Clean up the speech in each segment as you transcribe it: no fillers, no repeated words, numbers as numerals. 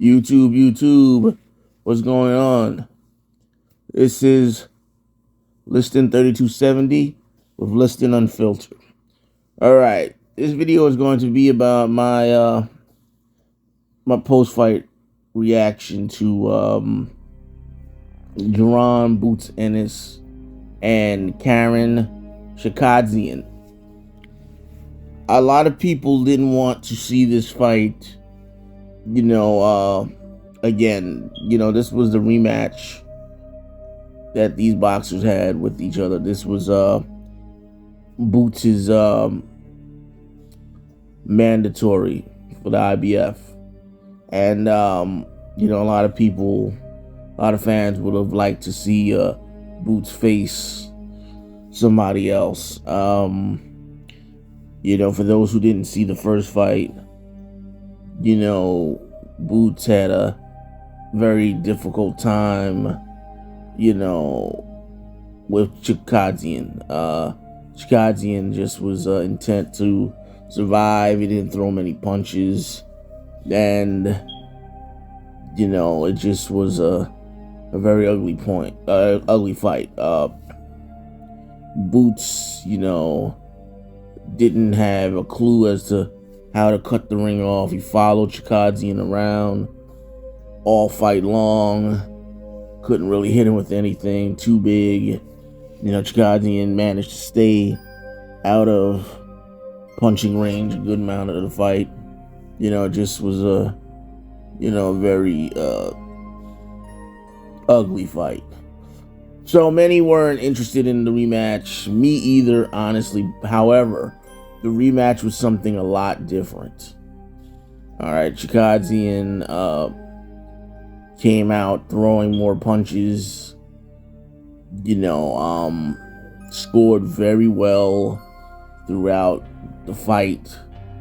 YouTube, what's going on? This is Liston 3270 with Liston Unfiltered. All right, this video is going to be about my my post-fight reaction to Jaron Boots Ennis and Karen Chukhadzhian. A lot of people didn't want to see this fight. Again, this was the rematch that these boxers had with each other. This was Boots' mandatory for the IBF. And a lot of people, a lot of fans would have liked to see Boots face somebody else. For those who didn't see the first fight, Boots had a very difficult time, with Chukhadzhian. Chukhadzhian just was intent to survive. He didn't throw many punches. And, it just was a very ugly fight. Boots, didn't have a clue as to how to cut the ring off. He followed Chukhadzhian around all fight long. Couldn't really hit him with anything too big. Chukhadzhian managed to stay out of punching range a good amount of the fight. It just was a, very ugly fight. So many weren't interested in the rematch. Me either, honestly. However, the rematch was something a lot different. All right, Chukhadzhian came out throwing more punches. Scored very well throughout the fight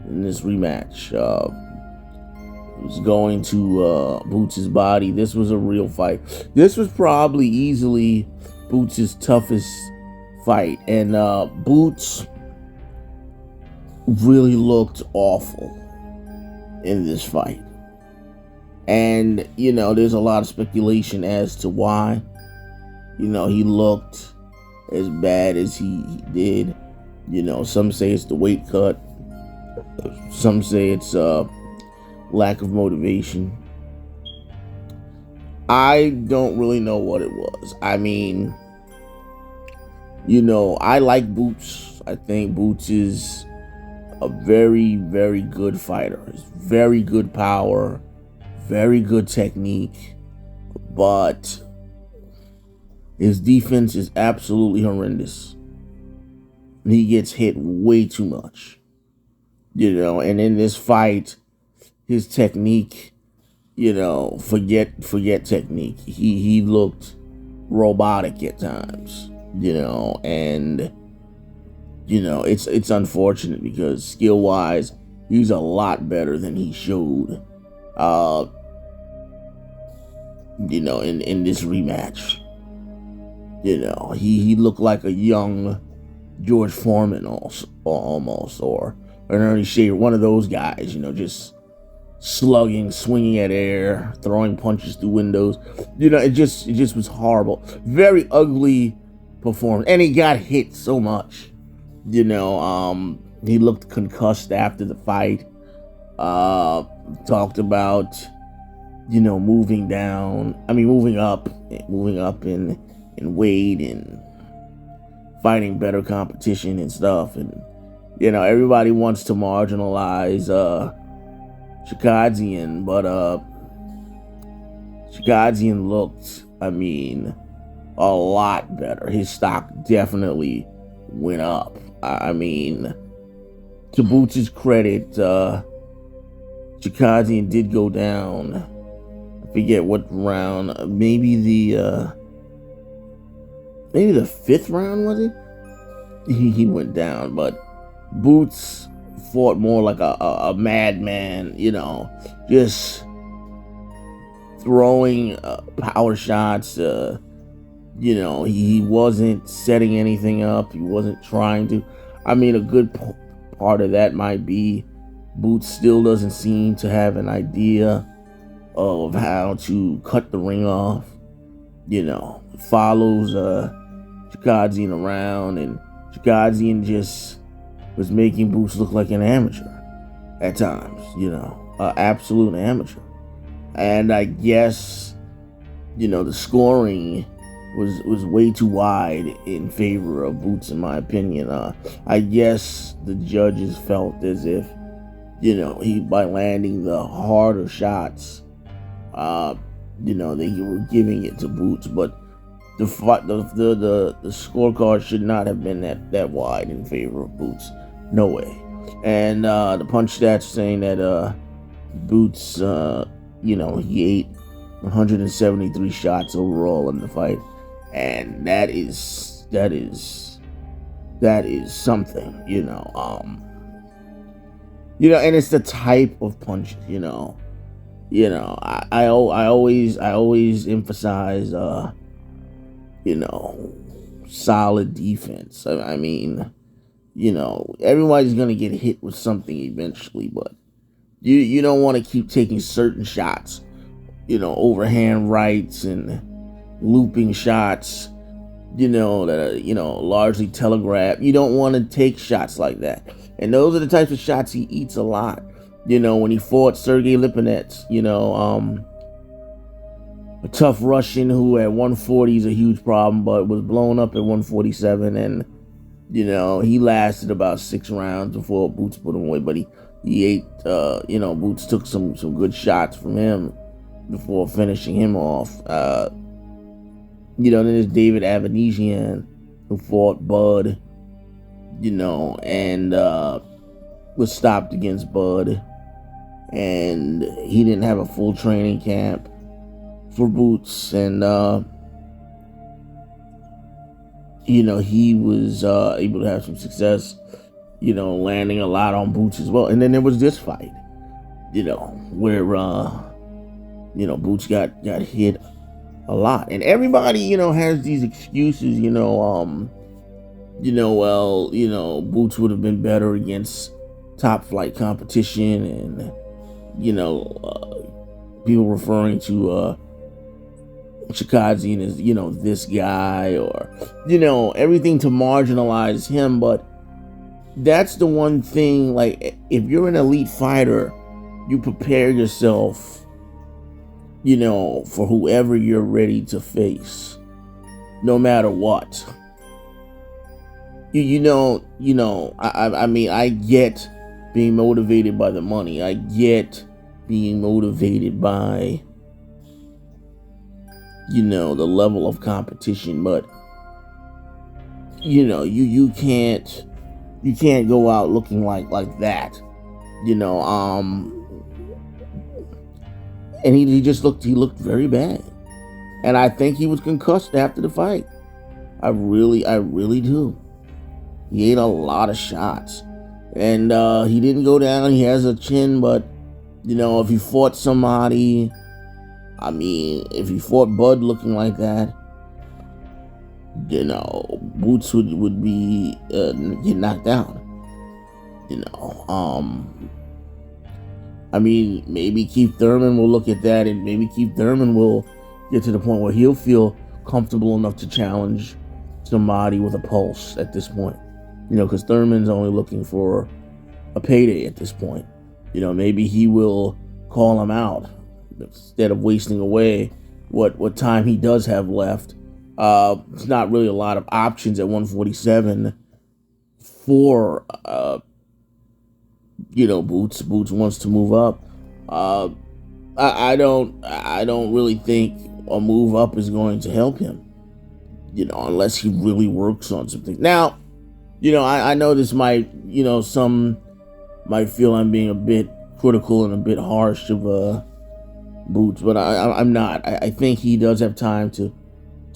in this rematch. It was going to Boots' body. This was a real fight. This was probably easily Boots' toughest fight, and Boots really looked awful in this fight. And, there's a lot of speculation as to why. He looked as bad as he did. Some say it's the weight cut. Some say it's lack of motivation. I don't really know what it was. I mean, I like Boots. I think Boots is a very, very good fighter. He's very good power, very good technique, but his defense is absolutely horrendous. He gets hit way too much, and in this fight, his technique, forget technique. He looked robotic at times, and it's unfortunate because skill-wise, he's a lot better than he showed, in this rematch. He looked like a young George Foreman almost, or an Ernie Shaver, one of those guys, just slugging, swinging at air, throwing punches through windows. It just was horrible. Very ugly performance, and he got hit so much. He looked concussed after the fight. Talked about, moving up in weight and fighting better competition and stuff. And, everybody wants to marginalize Chukhadzhian, but Chukhadzhian looked, a lot better. His stock definitely went up. To Boots' credit, Chukhadzhian did go down. I forget what round. Maybe the fifth round, was it? He went down, but Boots fought more like a madman, just throwing power shots. He wasn't setting anything up. He wasn't trying to. A good part of that might be Boots still doesn't seem to have an idea of how to cut the ring off. Follows Chukhadzhian around, and Chukhadzhian just was making Boots look like an amateur at times, absolute amateur. And I guess, the scoring was way too wide in favor of Boots, in my opinion. I guess the judges felt as if, he, by landing the harder shots, that he were giving it to Boots. But the scorecard should not have been that wide in favor of Boots. No way. And the punch stats saying that Boots, he ate 173 shots overall in the fight, and that is something, and it's the type of punches, I always emphasize, solid defense. I mean, everybody's gonna get hit with something eventually, but you don't want to keep taking certain shots, overhand rights and looping shots, that are, largely telegraphed. You don't want to take shots like that. And those are the types of shots he eats a lot. When he fought Sergey Lipinets, a tough Russian who at 140 is a huge problem, but was blown up at 147, and he lasted about 6 rounds before Boots put him away. But he ate, Boots took some good shots from him before finishing him off. Then there's David Avanesian, who fought Bud, and was stopped against Bud, and he didn't have a full training camp for Boots, and he was able to have some success, landing a lot on Boots as well. And then there was this fight, where Boots got hit a lot, and everybody has these excuses, Boots would have been better against top flight competition, and people referring to Chukhadzhian as this guy, or everything to marginalize him. But that's the one thing, like, if you're an elite fighter, you prepare yourself for whoever you're ready to face, no matter what. I mean, I get being motivated by the money. I get being motivated by, the level of competition, but you can't go out looking like that, and he looked very bad, and I think he was concussed after the fight. I really do. He ate a lot of shots, and he didn't go down. He has a chin, but if he fought somebody, if he fought Bud looking like that, Boots would be get knocked down. Maybe Keith Thurman will look at that, and maybe Keith Thurman will get to the point where he'll feel comfortable enough to challenge somebody with a pulse at this point. Because Thurman's only looking for a payday at this point. Maybe he will call him out instead of wasting away what time he does have left. It's not really a lot of options at 147 for Boots. Boots wants to move up. I don't really think a move up is going to help him, unless he really works on something. Now, I know this might, some might feel I'm being a bit critical and a bit harsh of Boots, but I'm not. I think he does have time to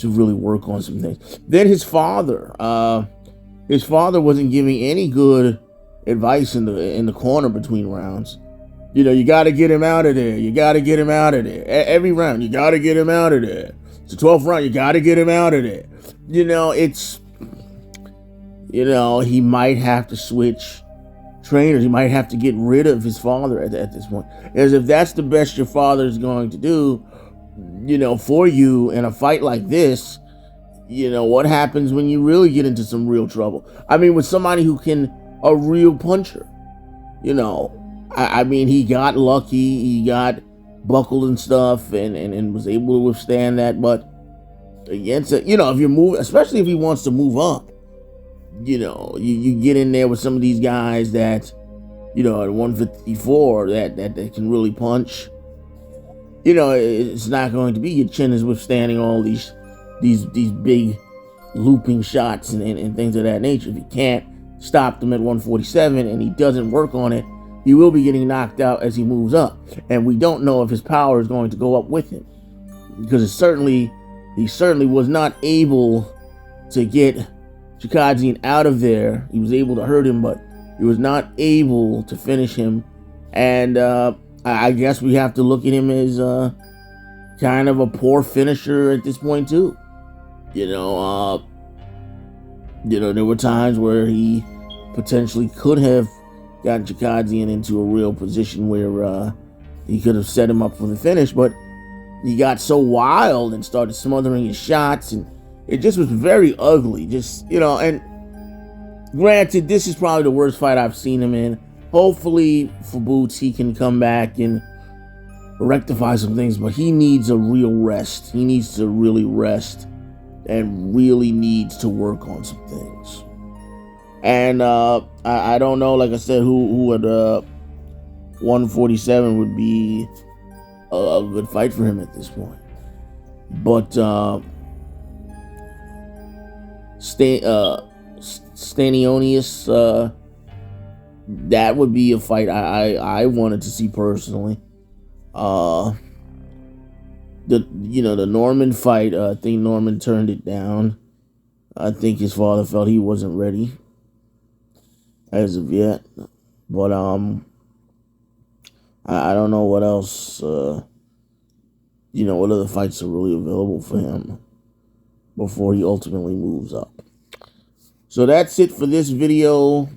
really work on some things. Then his father wasn't giving any good advice in the corner between rounds. You got to get him out of there. You got to get him out of there. Every round, you got to get him out of there. It's the 12th round. You got to get him out of there. He might have to switch trainers. He might have to get rid of his father at this point. As if that's the best your father is going to do, for you in a fight like this. What happens when you really get into some real trouble? I mean, with somebody who a real puncher. He got lucky. He got buckled and stuff and was able to withstand that. But against it, if you're moving, especially if he wants to move up, you get in there with some of these guys that, at 154 that can really punch. It's not going to be your chin is withstanding all these big looping shots and things of that nature. If you can't stop them at 147 and he doesn't work on it, he will be getting knocked out as he moves up. And we don't know if his power is going to go up with him, because he certainly was not able to get Chukhadzhian out of there. He was able to hurt him, but he was not able to finish him. And I guess we have to look at him as kind of a poor finisher at this point too. There were times where he potentially could have gotten Chukhadzhian into a real position where he could have set him up for the finish, but he got so wild and started smothering his shots, and it just was very ugly. And granted, this is probably the worst fight I've seen him in. Hopefully for Boots, he can come back and rectify some things, but he needs a real rest. He needs to really rest and really needs to work on some things. And I don't know, like I said, who at 147 would be a good fight for him at this point. But Stanionius, that would be a fight I wanted to see personally. The Norman fight, I think Norman turned it down. I think his father felt he wasn't ready as of yet. But I don't know what else, what other fights are really available for him before he ultimately moves up. So that's it for this video.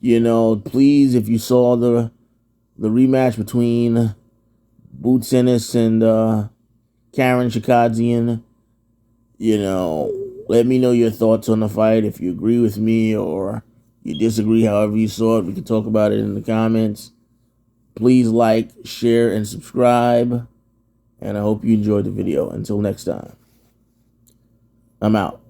Please, if you saw the rematch between Boots Ennis and Jaron Chukhadzhian, let me know your thoughts on the fight. If you agree with me or you disagree, however you saw it, we can talk about it in the comments. Please like, share, and subscribe. And I hope you enjoyed the video. Until next time, I'm out.